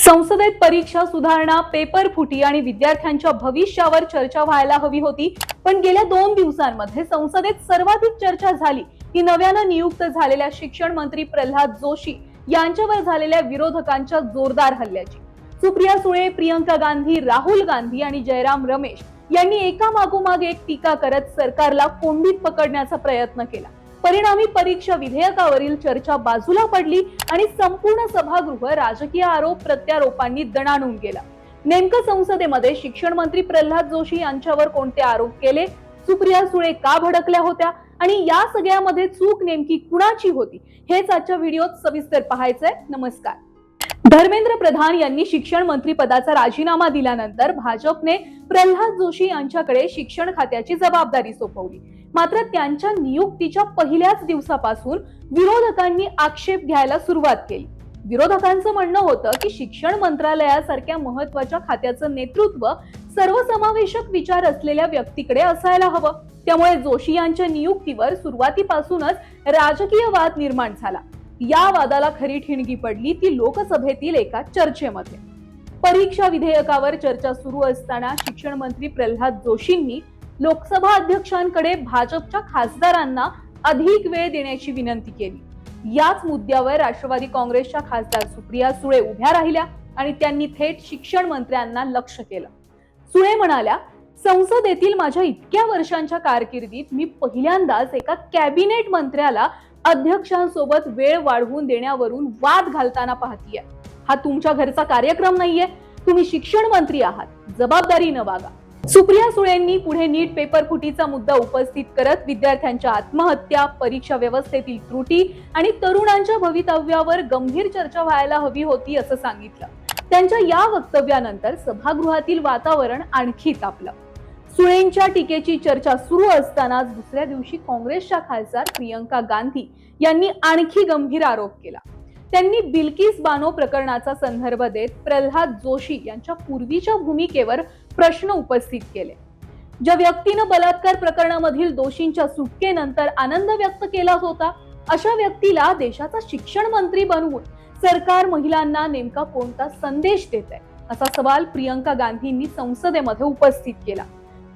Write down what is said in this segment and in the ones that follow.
संसदेत परीक्षा सुधारणा, पेपर फुटी आणि विद्यार्थ्यांच्या भविष्यावर चर्चा व्हायला हवी होती, पण गेल्या 2 दिवसांमध्ये संसदेत सर्वाधिक चर्चा झाली ही नव्यानं नियुक्त झालेल्या शिक्षण मंत्री प्रल्हाद जोशी यांच्यावर झालेल्या विरोधकांच्या जोरदार हल्ल्याची. सुप्रिया सुळे, प्रियंका गांधी, राहुल गांधी आणि जयराम रमेश यांनी एकामागोमाग एक टीका करत सरकारला कोंडीत पकडण्याचा प्रयत्न केला. परिणामी परीक्षा विधेयकावरील चर्चा बाजूला पडली आणि संपूर्ण सभागृह राजकीय आरोप प्रत्यारोपांनी दणाणून गेला. नेमकं संसदेमध्ये शिक्षण मंत्री प्रल्हाद जोशी यांच्यावर कोणते आरोप केले, सुप्रिया सुळे का भडकल्या होत्या आणि या सगळ्यामध्ये चूक नेमकी कुणाची होती, हेच आजच्या व्हिडिओत सविस्तर पाहायचंय. नमस्कार. धर्मेंद्र प्रधान यांनी शिक्षण मंत्री पदाचा राजीनामा दिल्यानंतर भाजपने प्रल्हाद जोशी यांच्याकडे शिक्षण खात्याची जबाबदारी सोपवली. मात्र त्यांच्या नियुक्तीच्या पहिल्याच दिवसापासून विरोधकांनी आक्षेप घ्यायला सुरुवात केली. विरोधकांचं म्हणणं होतं की शिक्षण मंत्रालयासारख्या महत्त्वाच्या खात्याचं नेतृत्व सर्वसमावेशक विचार असलेल्या व्यक्तीकडे असायला हवं. त्यामुळे जोशी यांच्या नियुक्तीवर सुरुवातीपासूनच राजकीय वाद निर्माण झाला. या वादाला खरी ठिणगी पडली ती लोकसभेतील एका चर्चेमध्ये. परीक्षा विधेयकावर चर्चा सुरू असताना शिक्षण मंत्री प्रल्हाद जोशींनी लोकसभा अध्यक्षांकडे भाजपच्या खासदारांना अधिक वेळ देण्याची विनंती केली. याच मुद्द्यावर राष्ट्रवादी काँग्रेसच्या खासदार सुप्रिया सुळे उभ्या राहिल्या आणि त्यांनी थेट शिक्षण मंत्र्यांना लक्ष्य केलं. सुळे म्हणाल्या, संसदेतील माझ्या इतक्या वर्षांच्या कारकिर्दीत मी पहिल्यांदाच एका कॅबिनेट मंत्र्याला अध्यक्षांसोबत वेळ वाढवून देण्यावरून वाद घालताना पाहतीये. हा तुमच्या घरचा कार्यक्रम नाहीये. तुम्ही शिक्षण मंत्री आहात, जबाबदारीनं वागा. सुप्रिया सुळेंनी पुढे नीट पेपर फुटीचा मुद्दा उपस्थित करत विद्यार्थ्यांच्या आत्महत्या, परीक्षा व्यवस्थेतील त्रुटी आणि तरुणांच्या भवितव्यावर गंभीर चर्चा व्हायला हवी होती असं सांगितलं. त्यांच्या या वक्तव्यानंतर सभागृहातील वातावरण आणखी तापलं. सुळेंच्या टीकेची चर्चा सुरू असतानाच दुसऱ्या दिवशी काँग्रेसच्या खासदार प्रियंका गांधी यांनी आणखी गंभीर आरोप केला. त्यांनी बिल्किस बानो प्रकरणाचा संदर्भ देत प्रल्हाद जोशी यांच्या पूर्वीच्या भूमिकेवर प्रश्न उपस्थित केले. ज्या व्यक्तीनं बलात्कार प्रकरणामधील दोषींच्या सुटकेनंतर आनंद व्यक्त केला होता, अशा व्यक्तीला देशाचा शिक्षण मंत्री बनवून सरकार महिलांना नेमका कोणता संदेश देत आहे, असा सवाल प्रियंका गांधींनी संसदेमध्ये उपस्थित केला.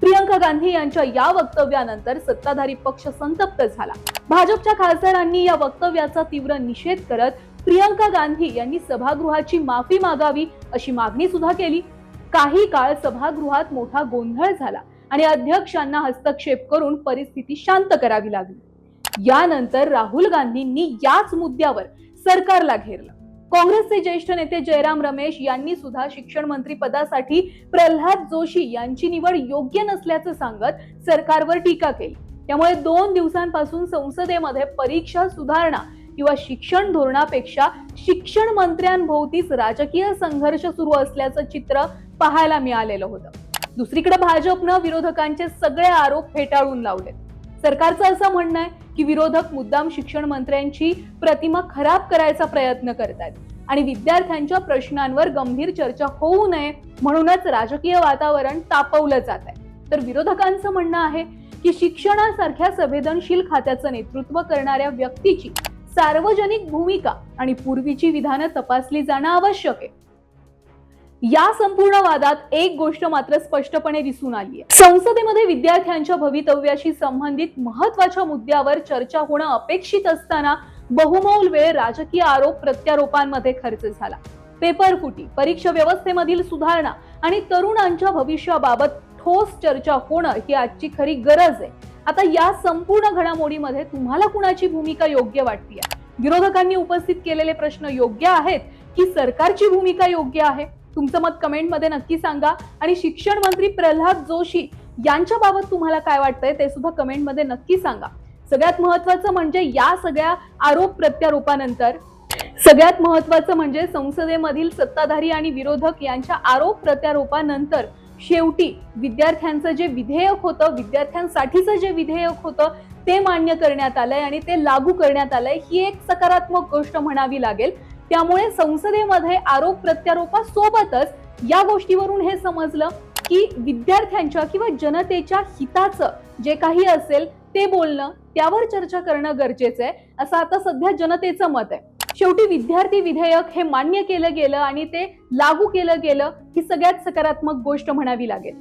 प्रियंका गांधी यांच्या या वक्तव्यानंतर सत्ताधारी पक्ष संतप्त झाला. भाजपच्या खासदारांनी या वक्तव्याचा तीव्र निषेध करत प्रियंका गांधी यांनी सभागृहाची माफी मागावी अशी मागणी सुद्धा केली. काही काळ सभागृहात मोठा गोंधळ झाला आणि अध्यक्षांना हस्तक्षेप करून परिस्थिती शांत करावी लागली. यानंतर राहुल गांधींनी याच मुद्द्यावर सरकारला घेरलं. काँग्रेसचे ज्येष्ठ नेते जयराम रमेश यांनी सुद्धा शिक्षण मंत्री पदासाठी प्रल्हाद जोशी यांची निवड योग्य नसल्याचं सांगत सरकारवर टीका केली. त्यामुळे 2 दिवसांपासून संसदेमध्ये परीक्षा सुधारणा किंवा शिक्षण धोरणापेक्षा शिक्षण मंत्र्यांभोवतीच राजकीय संघर्ष सुरू असल्याचं चित्र पाहायला मिळालेलं होतं. दुसरीकडे भाजपनं विरोधकांचे सगळे आरोप फेटाळून लावले. सरकारचं असं म्हणणं आहे की विरोधक मुद्दाम शिक्षण मंत्र्यांची प्रतिमा खराब करायचा प्रयत्न करतात आणि विद्यार्थ्यांच्या प्रश्नांवर गंभीर चर्चा होऊ नये म्हणूनच राजकीय वातावरण तापवलं जात आहे. तर विरोधकांचं म्हणणं आहे की शिक्षणासारख्या संवेदनशील खात्याचं नेतृत्व करणाऱ्या व्यक्तीची सार्वजनिक भूमिका आणि पूर्वीची विधानं तपासली जाणं आवश्यक आहे. या संपूर्ण वादात एक गोष्ट मात्र स्पष्टपणे दिसून आली आहे. संसदेमध्ये विद्यार्थ्यांच्या भवितव्याशी संबंधित महत्त्वाच्या मुद्द्यावर चर्चा होणं अपेक्षित असताना बहुमोल वेळ राजकीय आरोप प्रत्यारोपांमध्ये खर्च झाला. पेपर फुटी, परीक्षा व्यवस्थेमधील सुधारणा आणि तरुणांच्या भविष्याबाबत ठोस चर्चा होणं ही आजची खरी गरज आहे. आता या संपूर्ण घडामोडीमध्ये तुम्हाला कुणाची भूमिका योग्य वाटते? विरोधकांनी उपस्थित केलेले प्रश्न योग्य आहेत की सरकारची भूमिका योग्य आहे? तुमचं मत कमेंटमध्ये नक्की सांगा आणि शिक्षण मंत्री प्रल्हाद जोशी यांच्या बाबत तुम्हाला काय वाटतंय ते सुद्धा कमेंटमध्ये नक्की सांगा. सगळ्यात महत्त्वाचं म्हणजे या सगळ्या आरोप प्रत्यारोपानंतर सगळ्यात महत्त्वाचं म्हणजे संसदेमधील सत्ताधारी आणि विरोधक यांच्या आरोप प्रत्यारोपानंतर शेवटी विद्यार्थ्यांचं जे विधेयक होतं, विद्यार्थ्यांसाठीचं जे विधेयक होतं ते मान्य करण्यात आलंय आणि ते लागू करण्यात आलंय. ही एक सकारात्मक गोष्ट म्हणावी लागेल. त्यामुळे संसदेमध्ये आरोप प्रत्यारोपासोबतच या गोष्टीवरून हे समजलं की विद्यार्थ्यांच्या किंवा जनतेच्या हिताचं जे काही असेल ते बोलणं, त्यावर चर्चा करणं गरजेचं आहे, असं आता सध्या जनतेचं मत आहे. शेवटी विद्यार्थी विधेयक हे मान्य केलं गेलं आणि ते लागू केलं गेलं ही सगळ्यात सकारात्मक गोष्ट म्हणावी लागेल.